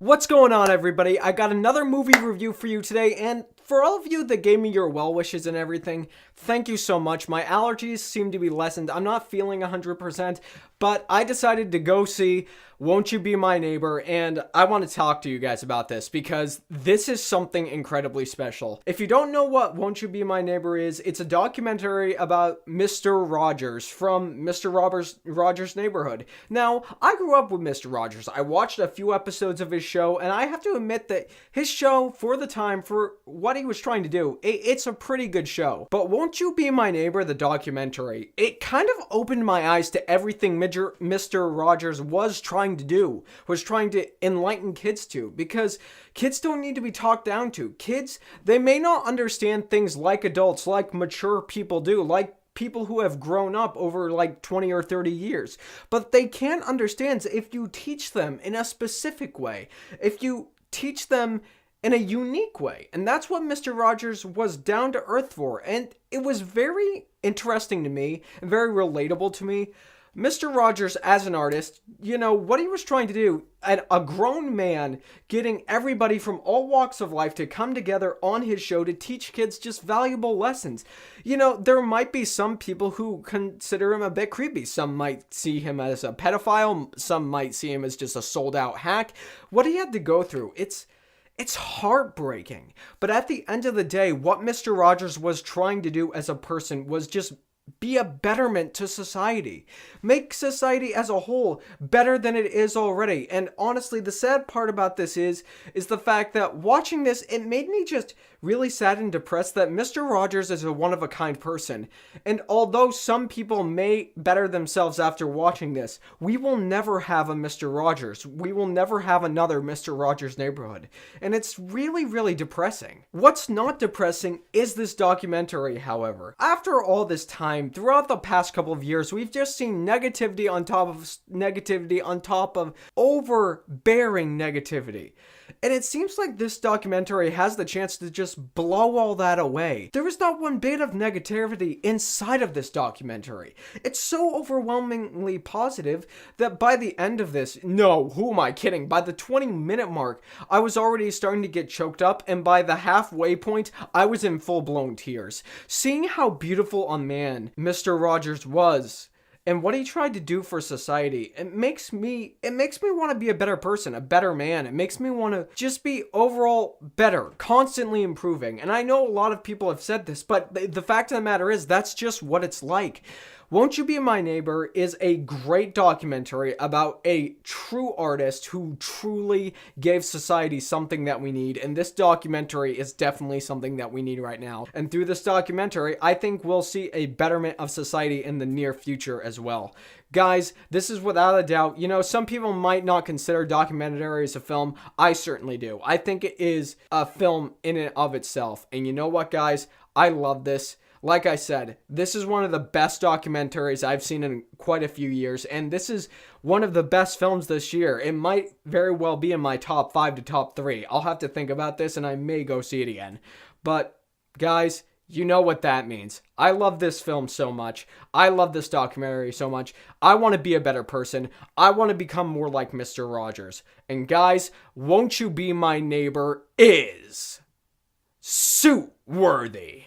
What's going on, everybody? I got another movie review for you today, and for all of you that gave me your well wishes and everything, thank you so much. My allergies seem to be lessened. I'm not feeling 100%, but I decided to go see Won't You Be My Neighbor, and I want to talk to you guys about this because this is something incredibly special. If you don't know what Won't You Be My Neighbor is, it's a documentary about Mr. Rogers from Mr. Rogers' Neighborhood. Now, I grew up with Mr. Rogers. I watched a few episodes of his show, and I have to admit that his show, for the time, for what he was trying to do, it's a pretty good show. But Won't You Be My Neighbor, the documentary, it kind of opened my eyes to everything Mr. Rogers was trying to do, was trying to enlighten kids to, because kids don't need to be talked down to. Kids, they may not understand things like adults, like mature people do, like people who have grown up over like 20 or 30 years. But they can understand if you teach them in a specific way, if you teach them in a unique way. And that's what Mr. Rogers was down to earth for. And it was very interesting to me and very relatable to me. Mr. Rogers, as an artist, you know, what he was trying to do, a grown man getting everybody from all walks of life to come together on his show to teach kids just valuable lessons. You know, there might be some people who consider him a bit creepy. Some might see him as a pedophile. Some might see him as just a sold-out hack. What he had to go through, it's heartbreaking. But at the end of the day, what Mr. Rogers was trying to do as a person was just be a betterment to society. Make society as a whole better than it is already. And honestly, the sad part about this is the fact that watching this, it made me just really sad and depressed that Mr. Rogers is a one-of-a-kind person. And although some people may better themselves after watching this, we will never have a Mr. Rogers. We will never have another Mr. Rogers' Neighborhood. And it's really, really depressing. What's not depressing is this documentary, however. After all this time, throughout the past couple of years, we've just seen negativity on top of overbearing negativity. And it seems like this documentary has the chance to just blow all that away. There is not one bit of negativity inside of this documentary. It's so overwhelmingly positive that by the end of this, no, who am I kidding? By the 20-minute mark, I was already starting to get choked up, and by the halfway point, I was in full-blown tears. Seeing how beautiful a man Mr. Rogers was, and what he tried to do for society, it makes me want to be a better person, a better man. It makes me want to just be overall better, constantly improving. And I know a lot of people have said this, but the fact of the matter is that's just what it's like. Won't You Be My Neighbor is a great documentary about a true artist who truly gave society something that we need, and this documentary is definitely something that we need right now. And through this documentary, I think we'll see a betterment of society in the near future as well. Guys, this is without a doubt, you know, some people might not consider documentaries a film. I certainly do. I think it is a film in and of itself. And you know what, guys? I love this. Like I said, this is one of the best documentaries I've seen in quite a few years, and this is one of the best films this year. It might very well be in my top 5 to top 3. I'll have to think about this, and I may go see it again. But, guys, you know what that means. I love this film so much. I love this documentary so much. I want to be a better person. I want to become more like Mr. Rogers. And guys, Won't You Be My Neighbor is suit-worthy.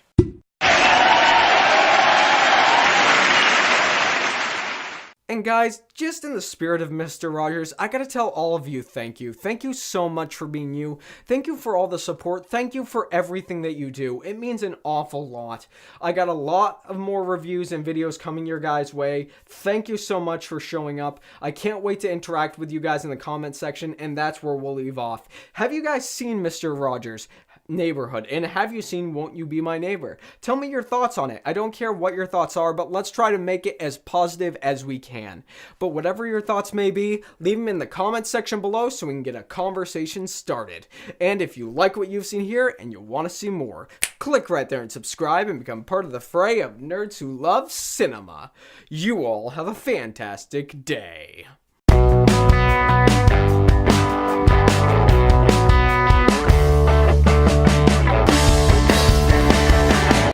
And guys, just in the spirit of Mr. Rogers, I gotta tell all of you thank you. Thank you so much for being you. Thank you for all the support. Thank you for everything that you do. It means an awful lot. I got a lot of more reviews and videos coming your guys' way. Thank you so much for showing up. I can't wait to interact with you guys in the comment section, and that's where we'll leave off. Have you guys seen Mr. Rogers' Neighborhood? And have you seen Won't You Be My Neighbor? Tell me your thoughts on it. I don't care what your thoughts are, but let's try to make it as positive as we can. But whatever your thoughts may be, leave them in the comments section below so we can get a conversation started. And if you like what you've seen here and you want to see more, click right there and subscribe and become part of the fray of nerds who love cinema. You all have a fantastic day.